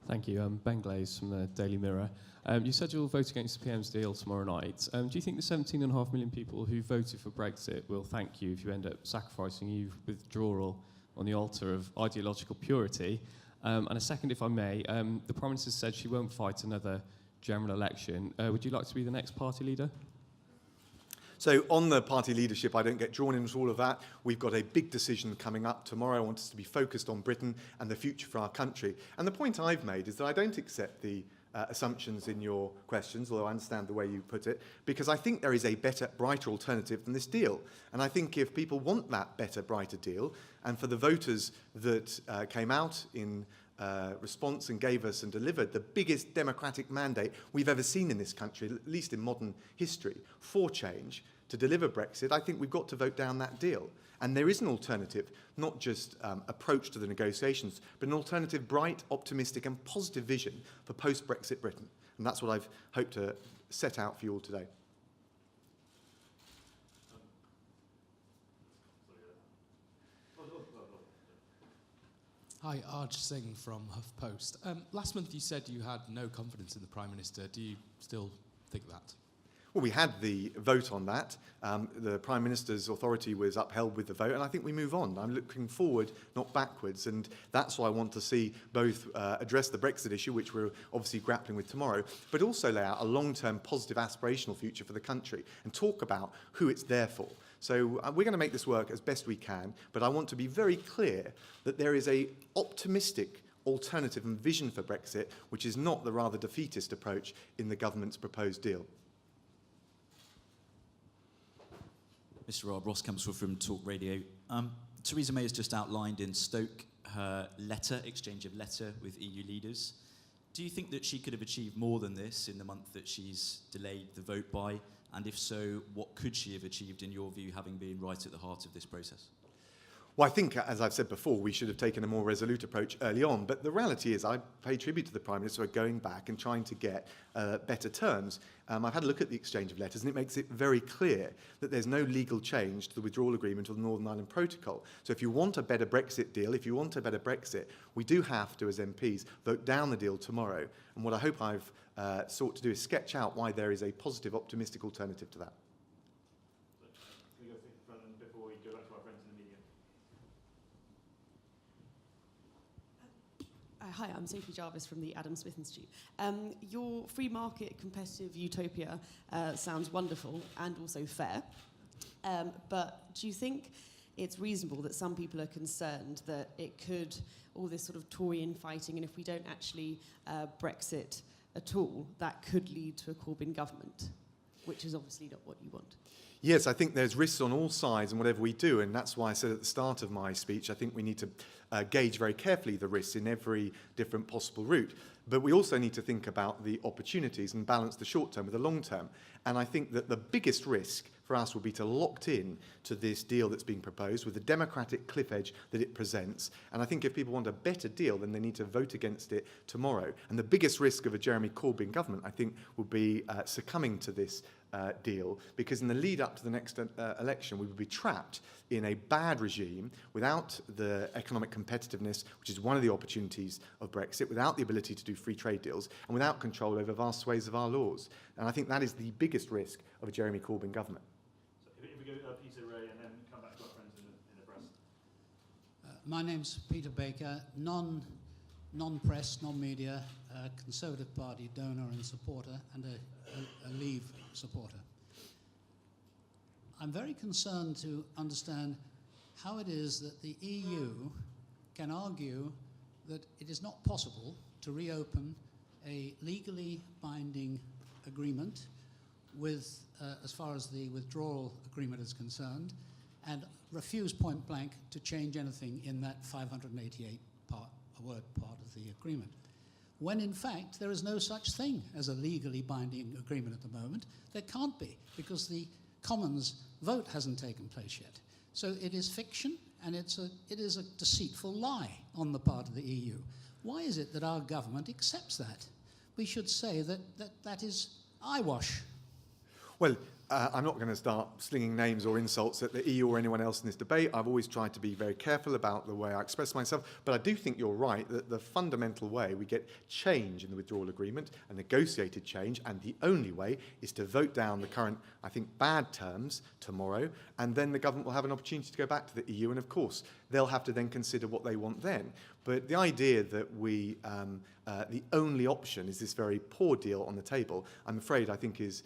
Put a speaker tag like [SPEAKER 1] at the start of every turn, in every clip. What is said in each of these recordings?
[SPEAKER 1] Thank you. Ben Glaze from the Daily Mirror. You said you'll vote against the PM's deal tomorrow night. Do you think the 17.5 million people who voted for Brexit will thank you if you end up sacrificing your withdrawal on the altar of ideological purity? And a second, if I may, the Prime Minister said she won't fight another general election. Would you like to be the next party leader?
[SPEAKER 2] So on the party leadership, I don't get drawn into all of that. We've got a big decision coming up tomorrow. I want us to be focused on Britain and the future for our country. And the point I've made is that I don't accept the assumptions in your questions, although I understand the way you put it, because I think there is a better, brighter alternative than this deal. And I think if people want that better, brighter deal, and for the voters that came out in response and gave us and delivered the biggest democratic mandate we've ever seen in this country, at least in modern history, for change, to deliver Brexit, I think we've got to vote down that deal. And there is an alternative, not just approach to the negotiations, but an alternative, bright, optimistic and positive vision for post-Brexit Britain. And that's what I've hoped to set out for you all today.
[SPEAKER 3] Hi, Arj Singh from HuffPost. Last month you said you had no confidence in the Prime Minister. Do you still think that?
[SPEAKER 2] Well, we had the vote on that. The Prime Minister's authority was upheld with the vote, and I think we move on. I'm looking forward, not backwards, and that's why I want to see both address the Brexit issue, which we're obviously grappling with tomorrow, but also lay out a long-term positive aspirational future for the country and talk about who it's there for. So we're going to make this work as best we can, but I want to be very clear that there is an optimistic alternative and vision for Brexit, which is not the rather defeatist approach in the government's proposed deal.
[SPEAKER 4] Mr. Raab, Ross Kempswell from Talk Radio. Theresa May has just outlined in Stoke her exchange of letter with EU leaders. Do you think that she could have achieved more than this in the month that she's delayed the vote by? And if so, what could she have achieved in your view, having been right at the heart of this process?
[SPEAKER 2] Well, I think, as I've said before, we should have taken a more resolute approach early on. But the reality is I pay tribute to the Prime Minister for going back and trying to get better terms. I've had a look at the exchange of letters, and it makes it very clear that there's no legal change to the withdrawal agreement or the Northern Ireland Protocol. So if you want a better Brexit deal, if you want a better Brexit, we do have to, as MPs, vote down the deal tomorrow. And what I hope I've sought to do is sketch out why there is a positive, optimistic alternative to that.
[SPEAKER 5] Hi, I'm Sophie Jarvis from the Adam Smith Institute. Your free market competitive utopia sounds wonderful and also fair, but do you think it's reasonable that some people are concerned that it could, all this sort of Tory infighting, and if we don't actually Brexit at all, that could lead to a Corbyn government, which is obviously not what you want?
[SPEAKER 2] Yes, I think there's risks on all sides in whatever we do, and that's why I said at the start of my speech, I think we need to gauge very carefully the risks in every different possible route. But we also need to think about the opportunities and balance the short term with the long term. And I think that the biggest risk for us will be to locked in to this deal that's being proposed with the democratic cliff edge that it presents. And I think if people want a better deal, then they need to vote against it tomorrow. And the biggest risk of a Jeremy Corbyn government, I think, will be succumbing to this deal, because in the lead up to the next election we would be trapped in a bad regime without the economic competitiveness, which is one of the opportunities of Brexit, without the ability to do free trade deals, and without control over vast swathes of our laws. And I think that is the biggest risk of a Jeremy Corbyn government.
[SPEAKER 6] So if we go Peter Ray and then come back to our friends in the press.
[SPEAKER 7] My name's Peter Baker, non-press, non-media, Conservative Party donor and supporter, and a Leave supporter. I'm very concerned to understand how it is that the EU can argue that it is not possible to reopen a legally binding agreement with, as far as the withdrawal agreement is concerned, and refuse point blank to change anything in that 588 word part of the agreement, when in fact there is no such thing as a legally binding agreement at the moment. There can't be, because the Commons vote hasn't taken place yet. So it is fiction, and it is a deceitful lie on the part of the EU. Why is it that our government accepts that? We should say that is eyewash.
[SPEAKER 2] Well, I'm not going to start slinging names or insults at the EU or anyone else in this debate. I've always tried to be very careful about the way I express myself, but I do think you're right that the fundamental way we get change in the withdrawal agreement, a negotiated change, and the only way is to vote down the current, I think, bad terms tomorrow, and then the government will have an opportunity to go back to the EU, and of course, they'll have to then consider what they want then. But the idea that the only option is this very poor deal on the table, I'm afraid I think is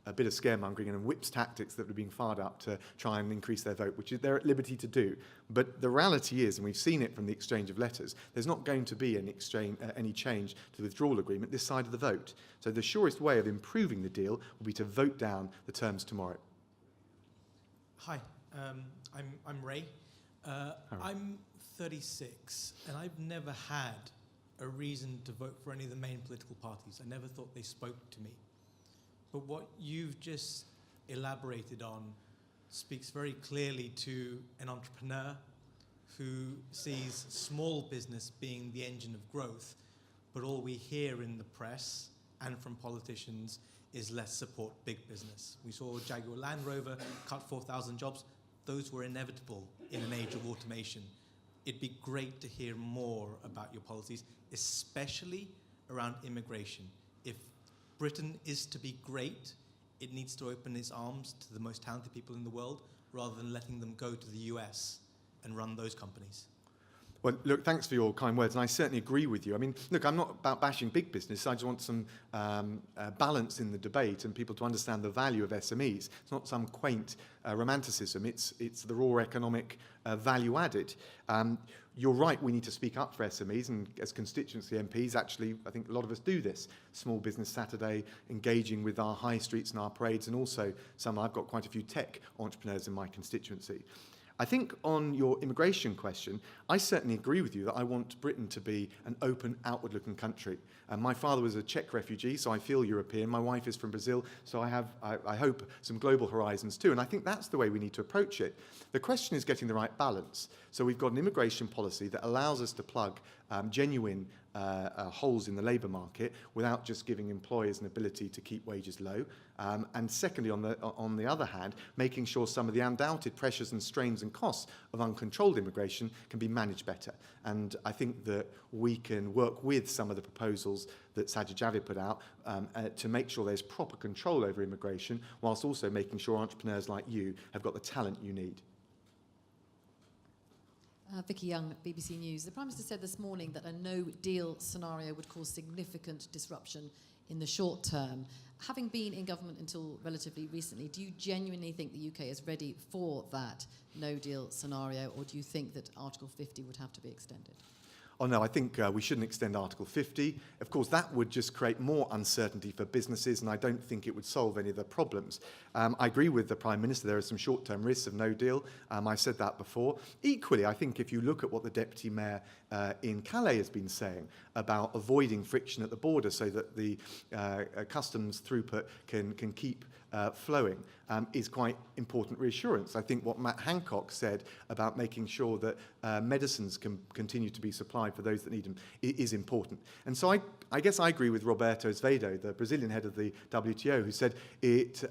[SPEAKER 2] a bit of scaremongering and whips tactics that are being fired up to try and increase their vote, which they're at liberty to do. But the reality is, and we've seen it from the exchange of letters, there's not going to be any change to the withdrawal agreement this side of the vote. So the surest way of improving the deal will be to vote down the terms tomorrow.
[SPEAKER 8] Hi, I'm Ray. I'm 36, and I've never had a reason to vote for any of the main political parties. I never thought they spoke to me. But what you've just elaborated on speaks very clearly to an entrepreneur who sees small business being the engine of growth, but all we hear in the press and from politicians is let's support big business. We saw Jaguar Land Rover cut 4,000 jobs. Those were inevitable in an age of automation. It'd be great to hear more about your policies, especially around immigration. If Britain is to be great, it needs to open its arms to the most talented people in the world rather than letting them go to the US and run those companies.
[SPEAKER 2] Well, look, thanks for your kind words, and I certainly agree with you. I mean, look, I'm not about bashing big business. I just want some balance in the debate and people to understand the value of SMEs. It's not some quaint romanticism. It's the raw economic value added. You're right, we need to speak up for SMEs, and as constituency MPs, actually, I think a lot of us do this. Small Business Saturday, engaging with our high streets and our parades, and also I've got quite a few tech entrepreneurs in my constituency. I think on your immigration question, I certainly agree with you that I want Britain to be an open, outward-looking country. My father was a Czech refugee, so I feel European. My wife is from Brazil, so I have, I hope, some global horizons too. And I think that's the way we need to approach it. The question is getting the right balance. So we've got an immigration policy that allows us to plug genuine holes in the labour market without just giving employers an ability to keep wages low. And secondly, on the other hand, making sure some of the undoubted pressures and strains and costs of uncontrolled immigration can be managed better. And I think that we can work with some of the proposals that Sajid Javid put out to make sure there's proper control over immigration, whilst also making sure entrepreneurs like you have got the talent you need.
[SPEAKER 9] Vicky Young, BBC News. The Prime Minister said this morning that a no-deal scenario would cause significant disruption in the short term. Having been in government until relatively recently, do you genuinely think the UK is ready for that no-deal scenario, or do you think that Article 50 would have to be extended?
[SPEAKER 2] Oh no, I think we shouldn't extend Article 50. Of course, that would just create more uncertainty for businesses, and I don't think it would solve any of the problems. I agree with the Prime Minister, there are some short-term risks of no deal. I said that before. Equally, I think if you look at what the Deputy Mayor in Calais has been saying about avoiding friction at the border so that the customs throughput can keep flowing is quite important reassurance. I think what Matt Hancock said about making sure that medicines can continue to be supplied for those that need them is important. And so I guess I agree with Roberto Azevedo, the Brazilian head of the WTO, who said it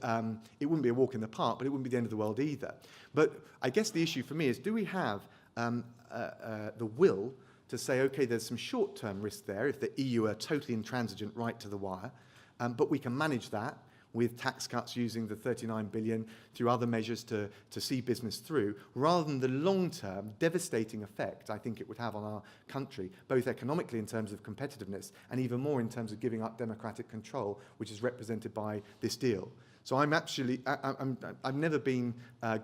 [SPEAKER 2] wouldn't be a walk in the park, but it wouldn't be the end of the world either. But I guess the issue for me is, do we have the will to say, okay, there's some short-term risk there if the EU are totally intransigent right to the wire, but we can manage that with tax cuts using the 39 billion through other measures to see business through, rather than the long-term devastating effect I think it would have on our country, both economically in terms of competitiveness and even more in terms of giving up democratic control, which is represented by this deal. So I've never been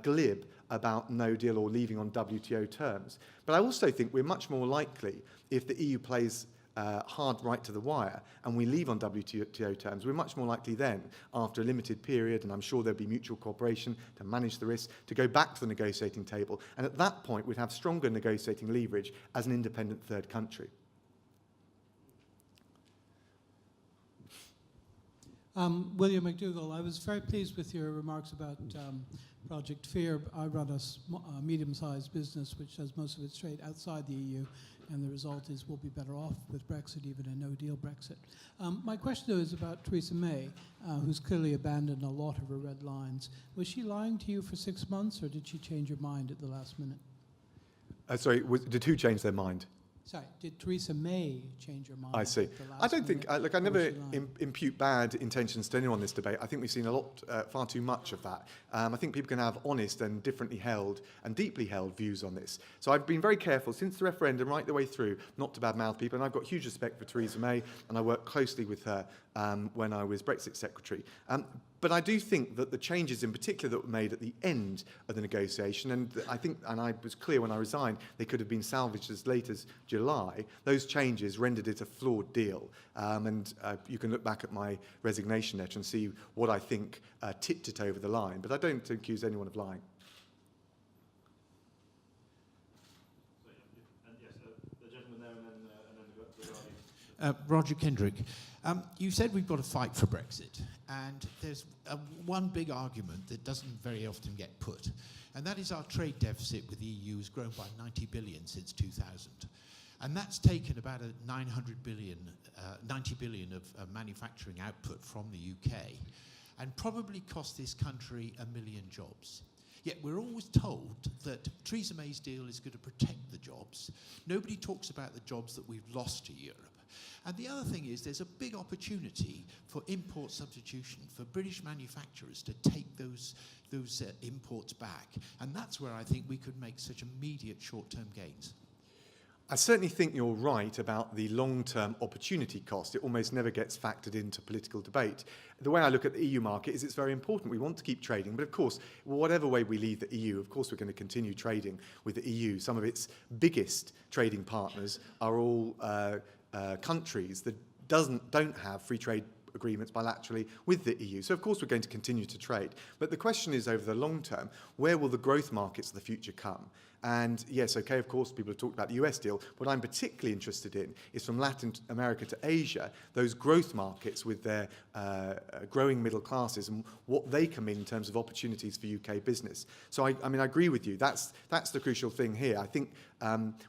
[SPEAKER 2] glib about no deal or leaving on WTO terms. But I also think we're much more likely, if the EU plays hard right to the wire and we leave on WTO terms, we're much more likely then, after a limited period, and I'm sure there'll be mutual cooperation to manage the risk, to go back to the negotiating table. And at that point, we'd have stronger negotiating leverage as an independent third country.
[SPEAKER 10] William McDougall, I was very pleased with your remarks about Project Fear. I run a medium-sized business which does most of its trade outside the EU, and the result is we'll be better off with Brexit, even a no-deal Brexit. My question, though, is about Theresa May, who's clearly abandoned a lot of her red lines. Was she lying to you for 6 months, or did she change her mind at the last minute?
[SPEAKER 2] Sorry, did who change their mind?
[SPEAKER 10] Sorry, did Theresa May change her mind?
[SPEAKER 2] I see.
[SPEAKER 10] At the last
[SPEAKER 2] I don't think,
[SPEAKER 10] minute,
[SPEAKER 2] look, I
[SPEAKER 10] or
[SPEAKER 2] never
[SPEAKER 10] was she lying?
[SPEAKER 2] impute bad intentions to anyone in this debate. I think we've seen a lot, far too much of that. I think people can have honest and differently held and deeply held views on this. So I've been very careful since the referendum right the way through not to badmouth people, and I've got huge respect for Theresa May, and I worked closely with her when I was Brexit Secretary. But I do think that the changes in particular that were made at the end of the negotiation, and I think, and I was clear when I resigned, they could have been salvaged as late as July, those changes rendered it a flawed deal. You can look back at my resignation letter and see what I think tipped it over the line. But I don't accuse anyone of lying.
[SPEAKER 6] The gentleman there and then the guardian.
[SPEAKER 11] Roger Kendrick. You said we've got to fight for Brexit, and there's one big argument that doesn't very often get put, and that is our trade deficit with the EU has grown by 90 billion since 2000. And that's taken about 90 billion of manufacturing output from the UK, and probably cost this country 1 million jobs. Yet we're always told that Theresa May's deal is going to protect the jobs. Nobody talks about the jobs that we've lost to Europe. And the other thing is there's a big opportunity for import substitution, for British manufacturers to take those imports back. And that's where I think we could make such immediate short-term gains.
[SPEAKER 2] I certainly think you're right about the long-term opportunity cost. It almost never gets factored into political debate. The way I look at the EU market is it's very important. We want to keep trading, but of course, whatever way we leave the EU, of course we're going to continue trading with the EU. Some of its biggest trading partners are all countries that don't have free trade agreements bilaterally with the EU. So of course we're going to continue to trade. But the question is, over the long term, where will the growth markets of the future come? And yes, okay, of course, people have talked about the US deal. What I'm particularly interested in is from Latin America to Asia, those growth markets with their growing middle classes and what they come in terms of opportunities for UK business. So I mean, I agree with you. That's the crucial thing here. I think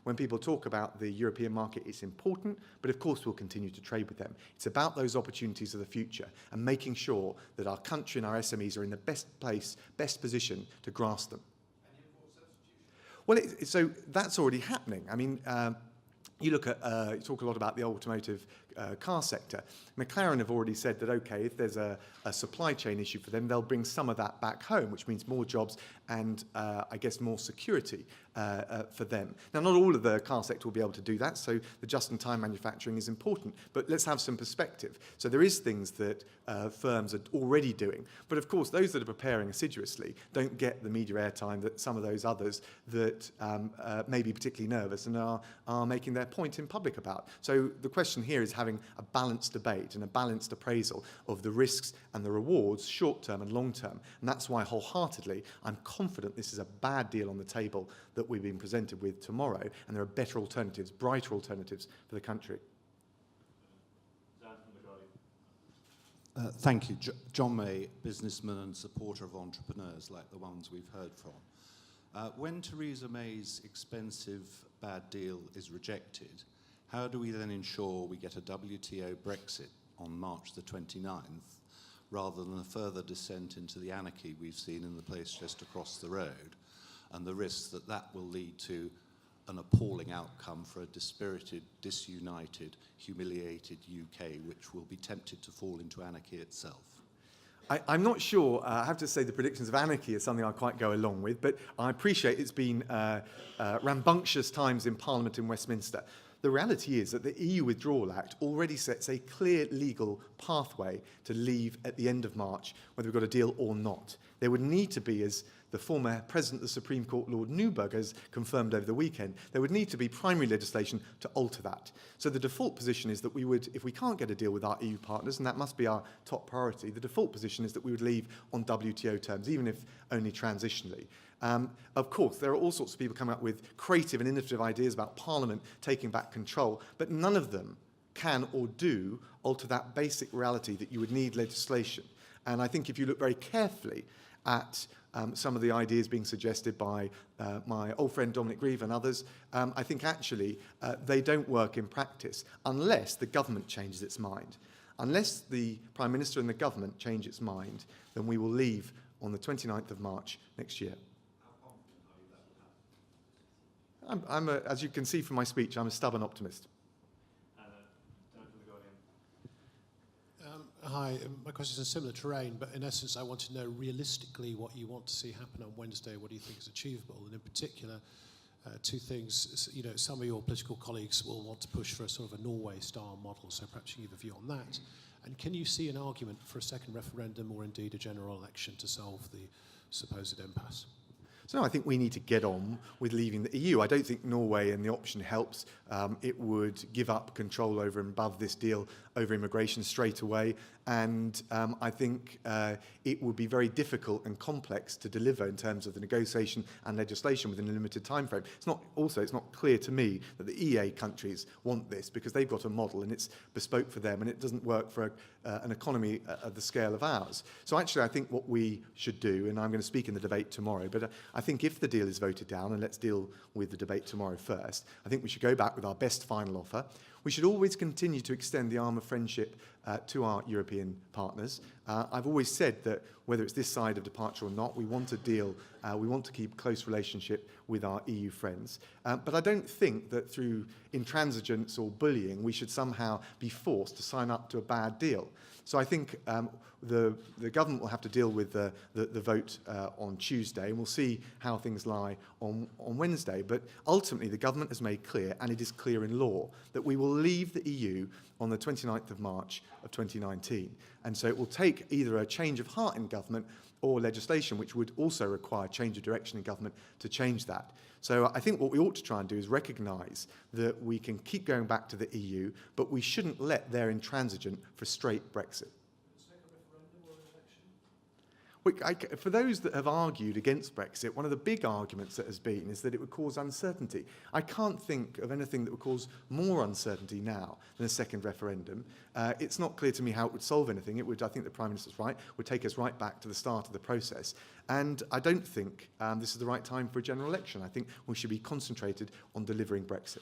[SPEAKER 2] when people talk about the European market, it's important, but of course we'll continue to trade with them. It's about those opportunities of the future and making sure that our country and our SMEs are in the best place, best position to grasp them. Well, so that's already happening. I mean, you look at, you talk a lot about the automotive car sector. McLaren have already said that, okay, if there's a supply chain issue for them, they'll bring some of that back home, which means more jobs and, I guess, more security for them. Now, not all of the car sector will be able to do that, so the just-in-time manufacturing is important, but let's have some perspective. So there is things that firms are already doing, but of course, those that are preparing assiduously don't get the media airtime that some of those others that may be particularly nervous and are making their point in public about. So the question here is having a balanced debate and a balanced appraisal of the risks and the rewards, short-term and long-term. And that's why, wholeheartedly, I'm confident this is a bad deal on the table that we've been presented with tomorrow, and there are better alternatives, brighter alternatives for the country.
[SPEAKER 12] Thank you. John May, businessman and supporter of entrepreneurs like the ones we've heard from. When Theresa May's expensive bad deal is rejected, how do we then ensure we get a WTO Brexit on March the 29th, rather than a further descent into the anarchy we've seen in the place just across the road, and the risk that that will lead to an appalling outcome for a dispirited, disunited, humiliated UK, which will be tempted to fall into anarchy itself?
[SPEAKER 2] I'm not sure. I have to say the predictions of anarchy is something I quite go along with, but I appreciate it's been rambunctious times in Parliament in Westminster. The reality is that the EU Withdrawal Act already sets a clear legal pathway to leave at the end of March, whether we've got a deal or not. There would need to be, as the former President of the Supreme Court, Lord Newburgh, has confirmed over the weekend, there would need to be primary legislation to alter that. So the default position is that we would, if we can't get a deal with our EU partners, and that must be our top priority, the default position is that we would leave on WTO terms, even if only transitionally. Of course, there are all sorts of people coming up with creative and innovative ideas about Parliament taking back control, but none of them can or do alter that basic reality that you would need legislation. And I think if you look very carefully at some of the ideas being suggested by my old friend Dominic Raab and others, I think actually they don't work in practice unless the government changes its mind. Unless the Prime Minister and the government change its mind, then we will leave on the 29th of March next year. As you can see from my speech, I'm a stubborn optimist.
[SPEAKER 13] Hi, my question is in similar terrain, but in essence I want to know realistically what you want to see happen on Wednesday, what do you think is achievable, and in particular two things. You know, some of your political colleagues will want to push for a sort of a Norway-style model, so perhaps you give a view on that. And can you see an argument for a second referendum or indeed a general election to solve the supposed impasse?
[SPEAKER 2] So I think we need to get on with leaving the EU. I don't think Norway and the option helps. It would give up control over and above this deal over immigration straight away. And I think it would be very difficult and complex to deliver in terms of the negotiation and legislation within a limited time frame. It's not clear to me that the EA countries want this, because they've got a model and it's bespoke for them and it doesn't work for an economy of the scale of ours. So actually I think what we should do, and I'm going to speak in the debate tomorrow, but I think if the deal is voted down, and let's deal with the debate tomorrow first, I think we should go back with our best final offer. We should always continue to extend the arm of friendship to our European partners. I've always said that whether it's this side of departure or not, we want a deal, we want to keep a close relationship with our EU friends. But I don't think that through intransigence or bullying we should somehow be forced to sign up to a bad deal. So I think the government will have to deal with the vote on Tuesday, and we'll see how things lie on Wednesday. But ultimately, the government has made clear, and it is clear in law, that we will leave the EU on the 29th of March of 2019. And so it will take either a change of heart in government or legislation, which would also require change of direction in government to change that. So I think what we ought to try and do is recognise that we can keep going back to the EU, but we shouldn't let their intransigent frustrate Brexit. For those that have argued against Brexit, one of the big arguments that has been is that it would cause uncertainty. I can't think of anything that would cause more uncertainty now than a second referendum. It's not clear to me how it would solve anything. It would, I think the Prime Minister's right, would take us right back to the start of the process. And I don't think this is the right time for a general election. I think we should be concentrated on delivering Brexit.